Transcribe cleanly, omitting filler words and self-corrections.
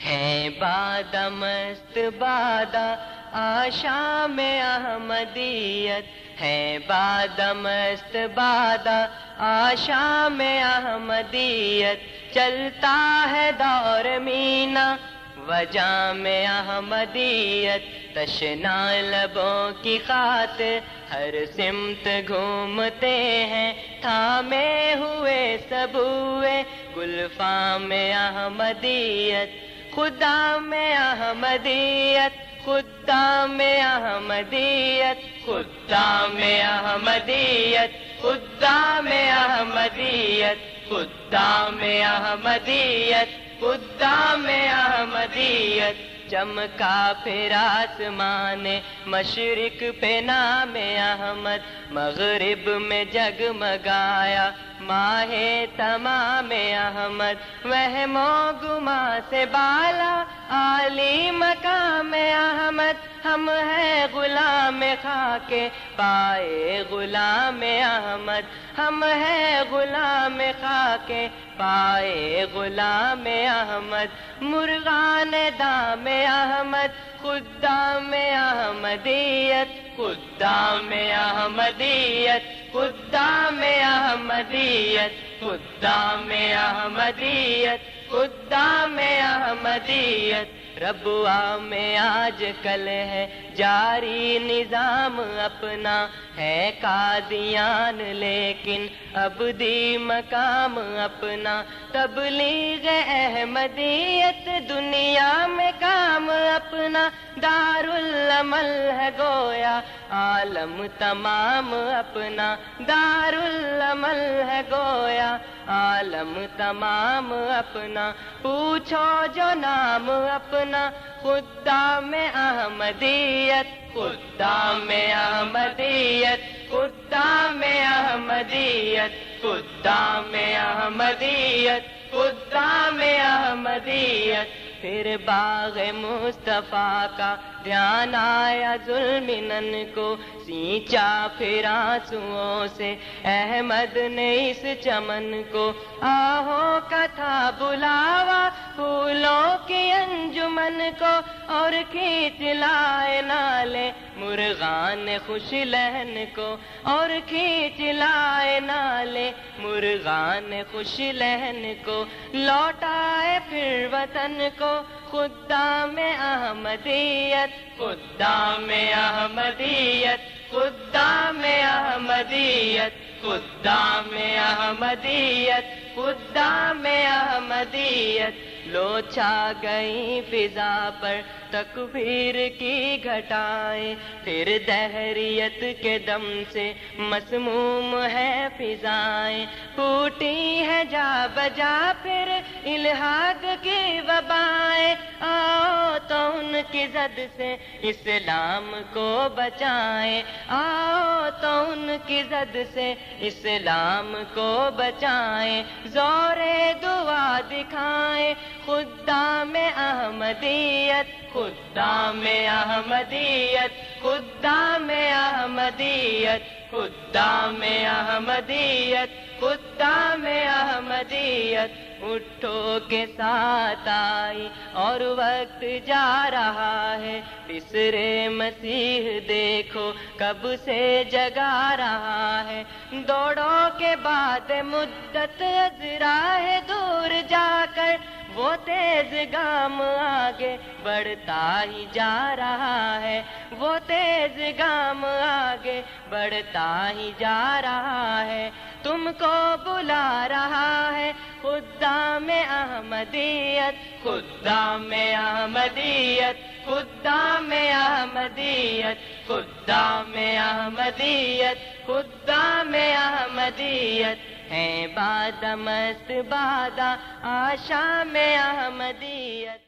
ہے بادہ مست بادہ آشا میں احمدیت، ہے بادہ مست بادہ آشا میں احمدیت، چلتا ہے دور مینا وجہ میں احمدیت، تشنا لبوں کی خاطر ہر سمت گھومتے ہیں، تھامے ہوئے سب ہوئے گلفاں میں احمدیت، خدا میں احمدیت، خدا میں احمدیت، خدا میں احمدیت، خدا میں احمدیت، خدا میں احمدیت، خدا میں احمدیت، چمکا پھر آسمان مشرق پہ نام احمد، مغرب میں جگمگایا ماہ تمام احمد، وہم و گما سے بالا عالی مقام احمد، ہم ہیں غلام خاک پائے غلام احمد، ہم ہیں غلام خاک پائے غلام احمد، مرغان دام احمد، خدام احمدیت، خدام احمدیت، خدام احمدیت، خدام احمدیت، خدام احمدیت، ربوا میں آج کل ہے جاری نظام اپنا، ہے قادیان لیکن ابدی مقام اپنا، تبلیغ احمدیت دنیا میں کام اپنا، دارالعمل ہے گویا عالم تمام اپنا، دارالعمل ہے گویا عالم تمام اپنا، پوچھو جو نام اپنا، خدام احمدیت، خدام احمدیت، خدام احمدیت، خدام احمدیت، خدام احمدیت، پھر باغ مصطفیٰ کا دھیان آیا ظلمنن کو، سینچا پھر آنسوؤں سے احمد نے اس چمن کو، آہوں کا تھا بلاوا پھولوں کی انجمن کو، اور کھینچ لائے نالے مرغان خوش لہن کو، اور کھینچ لائے نالے مرغان خوش لہن کو، لوٹائے پھر وطن کو خدام احمدیت، خدام احمدیت، خدام احمدیت، خدام احمدیت، خدام احمدیت، لو چھا گئی فضا پر تکبیر کی گھٹائیں، پھر دہریت کے دم سے مسموم ہے فضائیں، پھوٹی ہے جا بجا پھر الحاد کی وبائیں، آؤ تو ان کی زد سے اسلام کو بچائیں، آؤ تو ان کی زد سے اسلام کو بچائیں، زور دعا دکھائیں، خدام احمدیت، خدام احمدیت، خدام احمدیت، خدام احمدیت، خدام احمدیت، اٹھو کے ساتھ آئی اور وقت جا رہا ہے، بسرے مسیح دیکھو کب سے جگا رہا ہے، دوڑو کے بعد مدت عذرا ہے دور جا کر، وہ تیز گام آگے بڑھتا ہی جا رہا ہے، وہ تیز گام آگے بڑھتا ہی جا رہا ہے، تم کو بلا رہا ہے خدام احمدیت، خدام احمدیت، خدام احمدیت، خدام احمدیت، خدام احمدیت، ہے بادہ مست بادہ آشا میں احمدیت۔